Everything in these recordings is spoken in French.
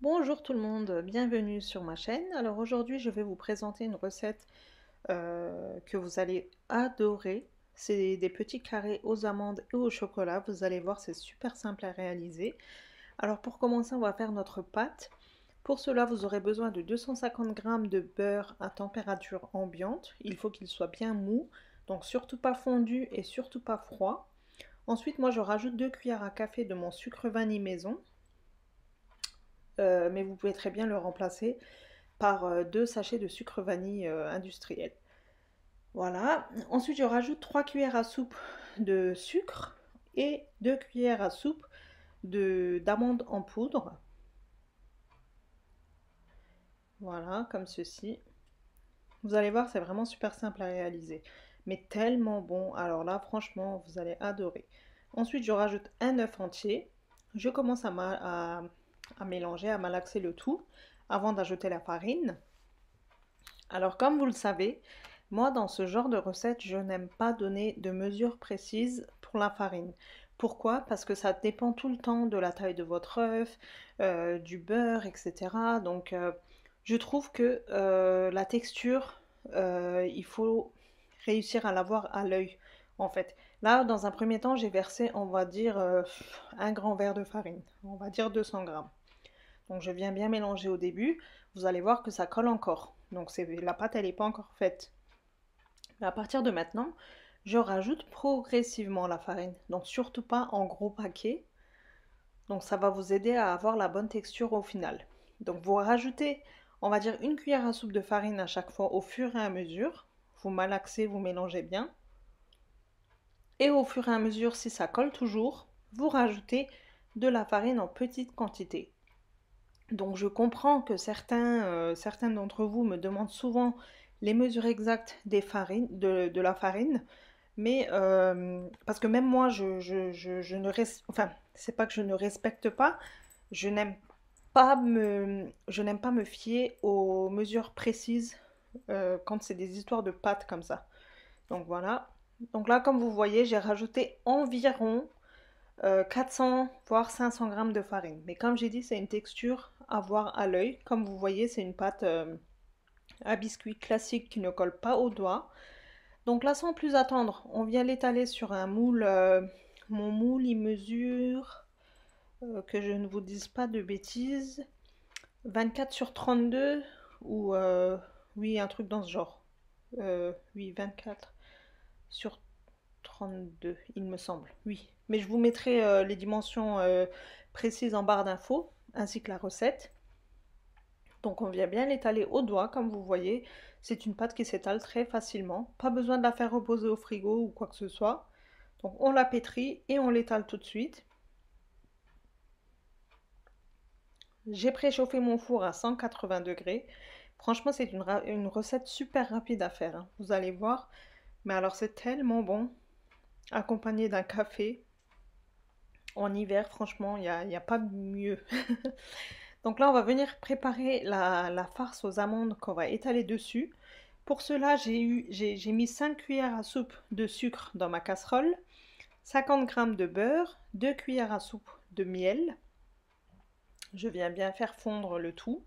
Bonjour tout le monde, bienvenue sur ma chaîne. Alors aujourd'hui, je vais vous présenter une recette que vous allez adorer. C'est des petits carrés aux amandes et au chocolat. Vous allez voir, c'est super simple à réaliser. Alors pour commencer, on va faire notre pâte. Pour cela, vous aurez besoin de 250 g de beurre à température ambiante. Il faut qu'il soit bien mou, donc surtout pas fondu et surtout pas froid. Ensuite, moi, je rajoute 2 cuillères à café de mon sucre vanille maison. Mais vous pouvez très bien le remplacer par 2 sachets de sucre vanille industriel. Voilà. Ensuite, je rajoute 3 cuillères à soupe de sucre et 2 cuillères à soupe d'amandes en poudre. Voilà, comme ceci. Vous allez voir, c'est vraiment super simple à réaliser, mais tellement bon. Alors là, franchement, vous allez adorer. Ensuite, je rajoute un œuf entier. Je commence à mélanger, à malaxer le tout avant d'ajouter la farine. Alors, comme vous le savez, moi, dans ce genre de recette, je n'aime pas donner de mesure précise pour la farine. Pourquoi? Parce que ça dépend tout le temps de la taille de votre œuf, du beurre, etc. Donc, je trouve que la texture, il faut réussir à l'avoir à l'œil, en fait. Là, dans un premier temps, j'ai versé, on va dire, un grand verre de farine. On va dire 200 grammes. Donc je viens bien mélanger au début. Vous allez voir que ça colle encore. Donc la pâte, elle n'est pas encore faite. Mais à partir de maintenant, je rajoute progressivement la farine. Donc surtout pas en gros paquets. Donc ça va vous aider à avoir la bonne texture au final. Donc vous rajoutez, on va dire, une cuillère à soupe de farine à chaque fois au fur et à mesure. Vous malaxez, vous mélangez bien. Et au fur et à mesure, si ça colle toujours, vous rajoutez de la farine en petite quantité. Donc je comprends que certains d'entre vous me demandent souvent les mesures exactes de la farine, mais parce que même moi, je ne enfin, c'est pas que je ne respecte pas, je n'aime je n'aime pas me fier aux mesures précises quand c'est des histoires de pâtes comme ça. Donc voilà. Donc là, comme vous voyez, j'ai rajouté environ 400 voire 500 grammes de farine. Mais comme j'ai dit, c'est une texture à voir à l'œil. Comme vous voyez, c'est une pâte à biscuit classique qui ne colle pas au doigt. Donc là, sans plus attendre, on vient l'étaler sur un moule. Mon moule, il mesure, que je ne vous dise pas de bêtises, 24 sur 32 ou oui, un truc dans ce genre. Oui, 24 sur 32, il me semble, oui. Mais je vous mettrai les dimensions précises en barre d'infos, ainsi que la recette. Donc on vient bien l'étaler au doigt, comme vous voyez. C'est une pâte qui s'étale très facilement. Pas besoin de la faire reposer au frigo ou quoi que ce soit. Donc on la pétrit et on l'étale tout de suite. J'ai préchauffé mon four à 180 degrés. Franchement, c'est une recette super rapide à faire, hein. Vous allez voir. Mais alors c'est tellement bon, accompagné d'un café. En hiver, franchement, il y a pas mieux. Donc là, on va venir préparer la farce aux amandes qu'on va étaler dessus. Pour cela, j'ai mis 5 cuillères à soupe de sucre dans ma casserole, 50 g de beurre, 2 cuillères à soupe de miel. Je viens bien faire fondre le tout.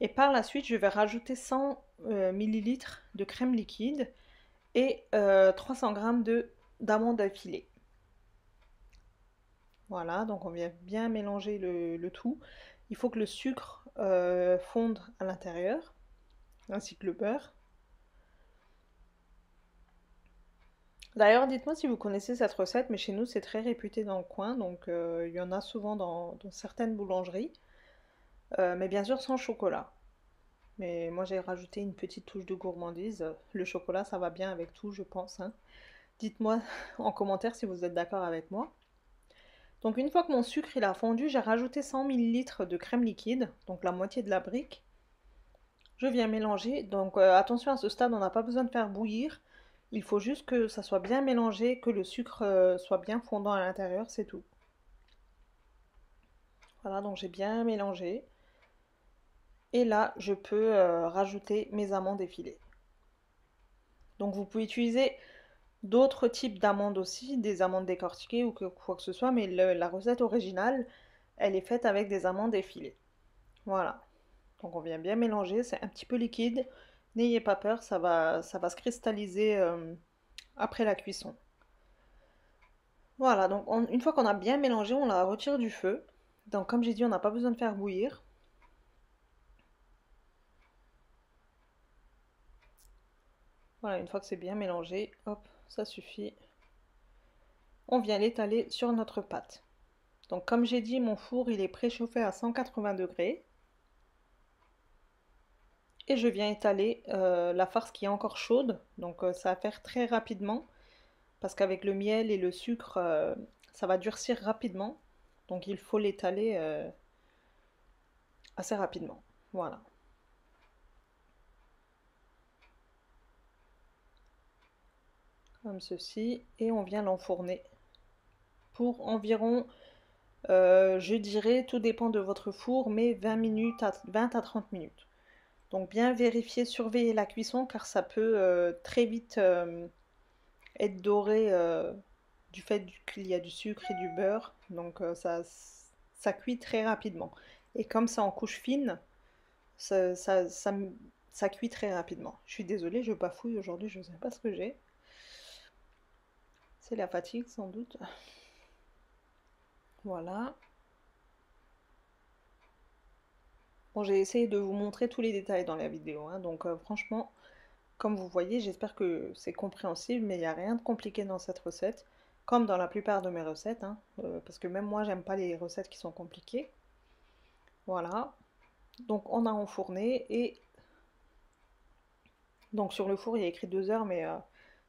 Et par la suite, je vais rajouter 100 ml de crème liquide et 300 g d'amandes affilées. Voilà, donc on vient bien mélanger le tout. Il faut que le sucre fonde à l'intérieur, ainsi que le beurre. D'ailleurs, dites-moi si vous connaissez cette recette, mais chez nous c'est très réputé dans le coin, donc il y en a souvent dans certaines boulangeries. Mais bien sûr sans chocolat. Mais moi j'ai rajouté une petite touche de gourmandise. Le chocolat ça va bien avec tout, je pense, hein. Dites-moi en commentaire si vous êtes d'accord avec moi. Donc une fois que mon sucre il a fondu, j'ai rajouté 100 ml de crème liquide, donc la moitié de la brique. Je viens mélanger, donc attention à ce stade, on n'a pas besoin de faire bouillir. Il faut juste que ça soit bien mélangé, que le sucre soit bien fondant à l'intérieur, c'est tout. Voilà, donc j'ai bien mélangé. Et là, je peux rajouter mes amandes effilées. Donc vous pouvez utiliser d'autres types d'amandes aussi, des amandes décortiquées ou quoi que ce soit, mais la recette originale, elle est faite avec des amandes effilées. Voilà. Donc on vient bien mélanger, c'est un petit peu liquide. N'ayez pas peur, ça va se cristalliser après la cuisson. Voilà, donc une fois qu'on a bien mélangé, on la retire du feu. Donc comme j'ai dit, on n'a pas besoin de faire bouillir. Voilà, une fois que c'est bien mélangé, hop, ça suffit. On vient l'étaler sur notre pâte. Donc comme j'ai dit, mon four il est préchauffé à 180 degrés. Et je viens étaler la farce qui est encore chaude. Donc ça va faire très rapidement. Parce qu'avec le miel et le sucre, ça va durcir rapidement. Donc il faut l'étaler assez rapidement. Voilà. Comme ceci. Et on vient l'enfourner pour environ, je dirais, tout dépend de votre four, mais 20 à 30 minutes. Donc bien vérifier, surveiller la cuisson car ça peut très vite être doré du fait qu'il y a du sucre et du beurre. Donc ça cuit très rapidement. Et comme c'est en couche fine, ça, ça, ça, ça cuit très rapidement. Je suis désolée, je bafouille aujourd'hui, je ne sais pas ce que j'ai. C'est la fatigue sans doute. Voilà. Bon, j'ai essayé de vous montrer tous les détails dans la vidéo, hein, donc franchement, comme vous voyez, j'espère que c'est compréhensible, mais il n'y a rien de compliqué dans cette recette, comme dans la plupart de mes recettes, hein, parce que même moi, j'aime pas les recettes qui sont compliquées. Voilà. Donc on a enfourné et donc sur le four il y a écrit 2 heures, mais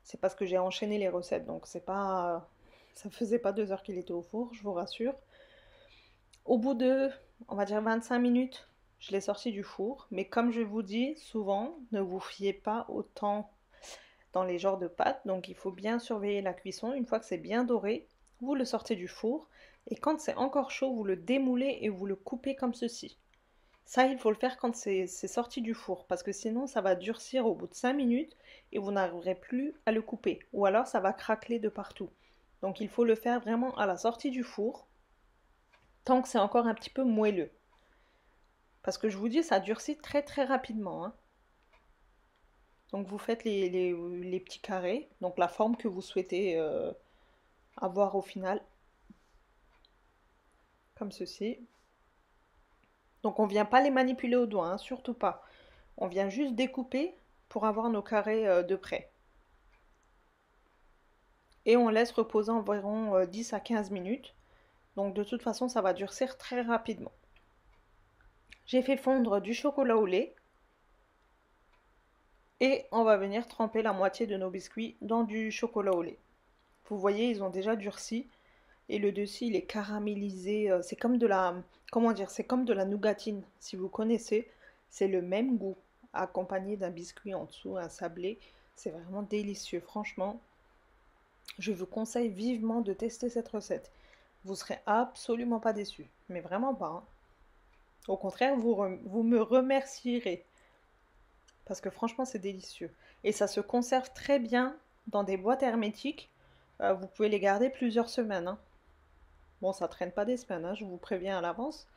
c'est parce que j'ai enchaîné les recettes, donc c'est pas, ça faisait pas 2 heures qu'il était au four, je vous rassure. Au bout de, on va dire 25 minutes, je l'ai sorti du four, mais comme je vous dis souvent, ne vous fiez pas au temps dans les genres de pâtes, donc il faut bien surveiller la cuisson. Une fois que c'est bien doré, vous le sortez du four et quand c'est encore chaud, vous le démoulez et vous le coupez comme ceci. Ça, il faut le faire quand c'est sorti du four, parce que sinon ça va durcir au bout de 5 minutes et vous n'arriverez plus à le couper, ou alors ça va craqueler de partout. Donc il faut le faire vraiment à la sortie du four, tant que c'est encore un petit peu moelleux. Parce que je vous dis, ça durcit très très rapidement, hein. Donc vous faites les petits carrés, donc la forme que vous souhaitez avoir au final, comme ceci. Donc on vient pas les manipuler au doigt, hein, surtout pas. On vient juste découper pour avoir nos carrés de près. Et on laisse reposer environ 10 à 15 minutes. Donc de toute façon, ça va durcir très rapidement. J'ai fait fondre du chocolat au lait. Et on va venir tremper la moitié de nos biscuits dans du chocolat au lait. Vous voyez, ils ont déjà durci. Et le dessus, il est caramélisé. C'est comme de la... Comment dire? C'est comme de la nougatine. Si vous connaissez, c'est le même goût. Accompagné d'un biscuit en dessous, un sablé. C'est vraiment délicieux. Franchement, je vous conseille vivement de tester cette recette. Vous serez absolument pas déçus. Mais vraiment pas, hein. Au contraire, vous me remercierez. Parce que franchement, c'est délicieux. Et ça se conserve très bien dans des boîtes hermétiques. Vous pouvez les garder plusieurs semaines, hein. Bon, ça traîne pas des semaines, hein, je vous préviens à l'avance.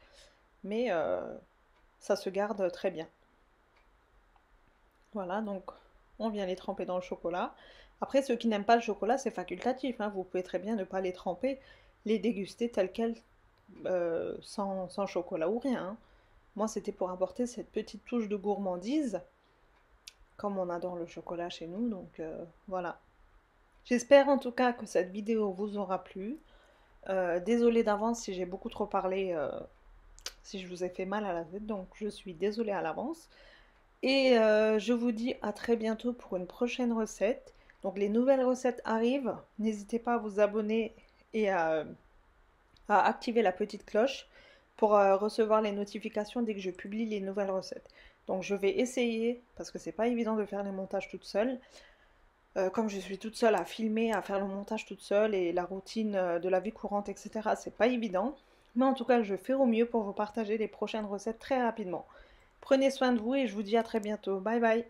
Mais ça se garde très bien. Voilà, donc on vient les tremper dans le chocolat. Après, ceux qui n'aiment pas le chocolat, c'est facultatif, hein. Vous pouvez très bien ne pas les tremper, les déguster tels quels, sans chocolat ou rien, hein. Moi, c'était pour apporter cette petite touche de gourmandise, comme on adore le chocolat chez nous, donc voilà. J'espère en tout cas que cette vidéo vous aura plu. Désolée d'avance si j'ai beaucoup trop parlé, si je vous ai fait mal à la tête, donc je suis désolée à l'avance. Et je vous dis à très bientôt pour une prochaine recette. Donc les nouvelles recettes arrivent. N'hésitez pas à vous abonner et à activer la petite cloche pour recevoir les notifications dès que je publie les nouvelles recettes. Donc je vais essayer, parce que c'est pas évident de faire les montages toute seule. Comme je suis toute seule à filmer, à faire le montage toute seule et la routine de la vie courante, etc. C'est pas évident. Mais en tout cas, je fais au mieux pour vous partager les prochaines recettes très rapidement. Prenez soin de vous et je vous dis à très bientôt. Bye bye.